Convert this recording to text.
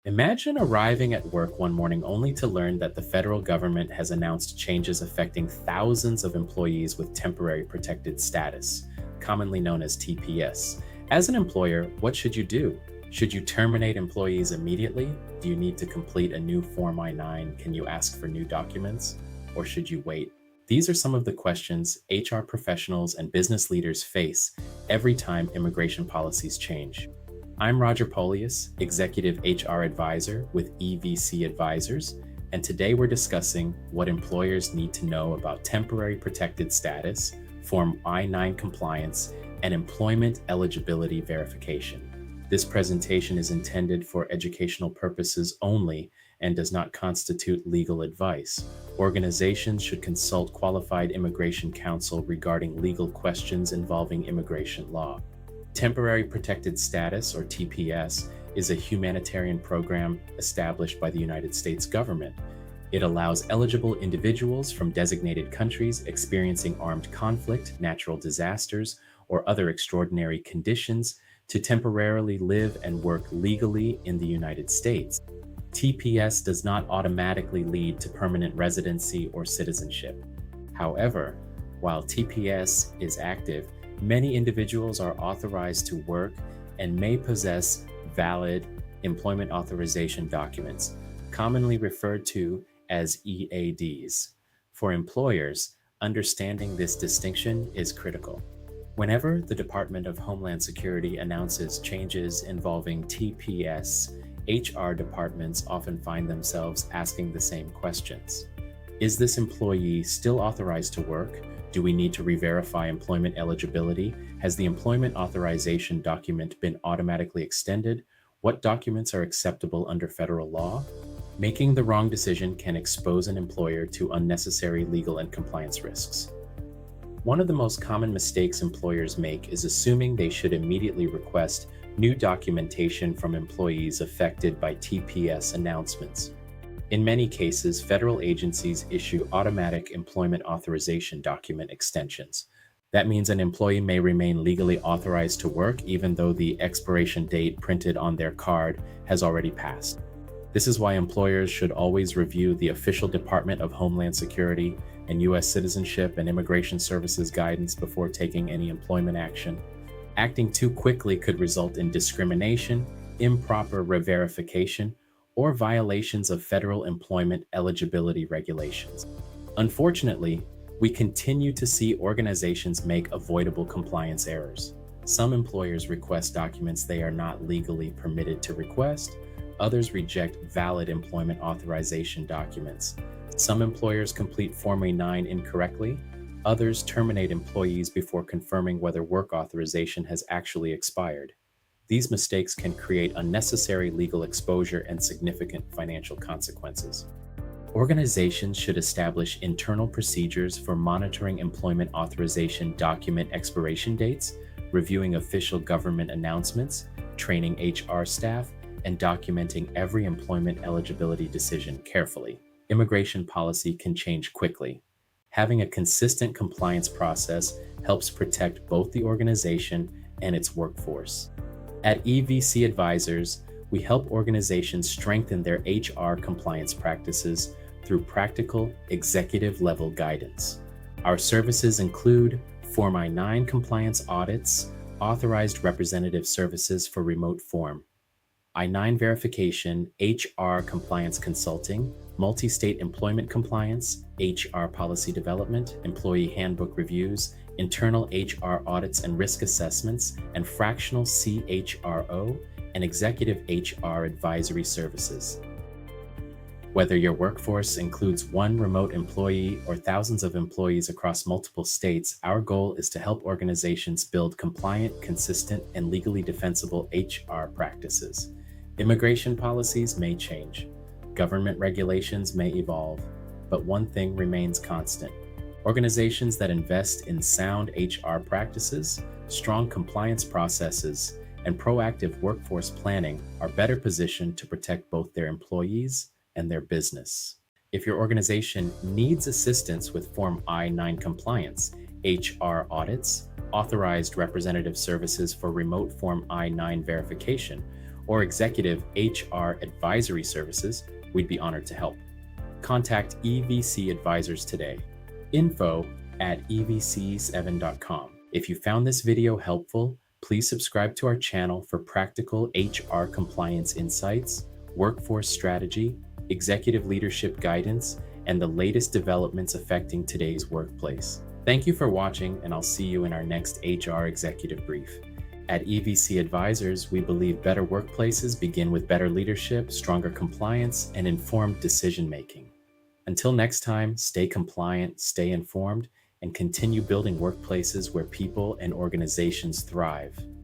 Imagine arriving at work one morning only to learn that the federal government has announced changes affecting thousands of employees with temporary protected status, commonly known as TPS. As an employer, what should you do? Should you terminate employees immediately? Do you need to complete a new Form I-9? Can you ask for new documents? Or should you wait? These are some of the questions HR professionals and business leaders face every time immigration policies change. I'm Roger Polius, Executive HR Advisor with EVC Advisors, and today we're discussing what employers need to know about temporary protected status, Form I-9 compliance, and employment eligibility verification. This presentation is intended for educational purposes only and does not constitute legal advice. Organizations should consult qualified immigration counsel regarding legal questions involving immigration law. Temporary Protected Status, or TPS, is a humanitarian program established by the United States government. It allows eligible individuals from designated countries experiencing armed conflict, natural disasters, or other extraordinary conditions to temporarily live and work legally in the United States. TPS does not automatically lead to permanent residency or citizenship. However, while TPS is active, many individuals are authorized to work and may possess valid employment authorization documents, commonly referred to as EADs. For employers, understanding this distinction is critical. Whenever the Department of Homeland Security announces changes involving TPS, HR departments often find themselves asking the same questions. Is this employee still authorized to work? Do we need to re-verify employment eligibility? Has the employment authorization document been automatically extended? What documents are acceptable under federal law? Making the wrong decision can expose an employer to unnecessary legal and compliance risks. One of the most common mistakes employers make is assuming they should immediately request new documentation from employees affected by TPS announcements. In many cases, federal agencies issue automatic employment authorization document extensions. That means an employee may remain legally authorized to work even though the expiration date printed on their card has already passed. This is why employers should always review the official Department of Homeland Security and U.S. Citizenship and Immigration Services guidance before taking any employment action. Acting too quickly could result in discrimination, improper re-verification, or violations of federal employment eligibility regulations. Unfortunately, we continue to see organizations make avoidable compliance errors. Some employers request documents they are not legally permitted to request. Others reject valid employment authorization documents. Some employers complete Form I-9 incorrectly. Others terminate employees before confirming whether work authorization has actually expired. These mistakes can create unnecessary legal exposure and significant financial consequences. Organizations should establish internal procedures for monitoring employment authorization document expiration dates, reviewing official government announcements, training HR staff, and documenting every employment eligibility decision carefully. Immigration policy can change quickly. Having a consistent compliance process helps protect both the organization and its workforce. At EVC Advisors, we help organizations strengthen their HR compliance practices through practical executive-level guidance. Our services include Form I-9 compliance audits, authorized representative services for remote form, I-9 verification, HR compliance consulting, multi-state employment compliance, HR policy development, employee handbook reviews, internal HR audits and risk assessments, and fractional CHRO and executive HR advisory services. Whether your workforce includes one remote employee or thousands of employees across multiple states, our goal is to help organizations build compliant, consistent, and legally defensible HR practices. Immigration policies may change. Government regulations may evolve, but one thing remains constant. Organizations that invest in sound HR practices, strong compliance processes, and proactive workforce planning are better positioned to protect both their employees and their business. If your organization needs assistance with Form I-9 compliance, HR audits, authorized representative services for remote Form I-9 verification, or executive HR advisory services, we'd be honored to help. Contact EVC Advisors today. Info at evc7.com. If you found this video helpful, please subscribe to our channel for practical HR compliance insights, workforce strategy, executive leadership guidance, and the latest developments affecting today's workplace. Thank you for watching, and I'll see you in our next HR Executive Brief. At EVC Advisors, we believe better workplaces begin with better leadership, stronger compliance, and informed decision-making. Until next time, stay compliant, stay informed, and continue building workplaces where people and organizations thrive.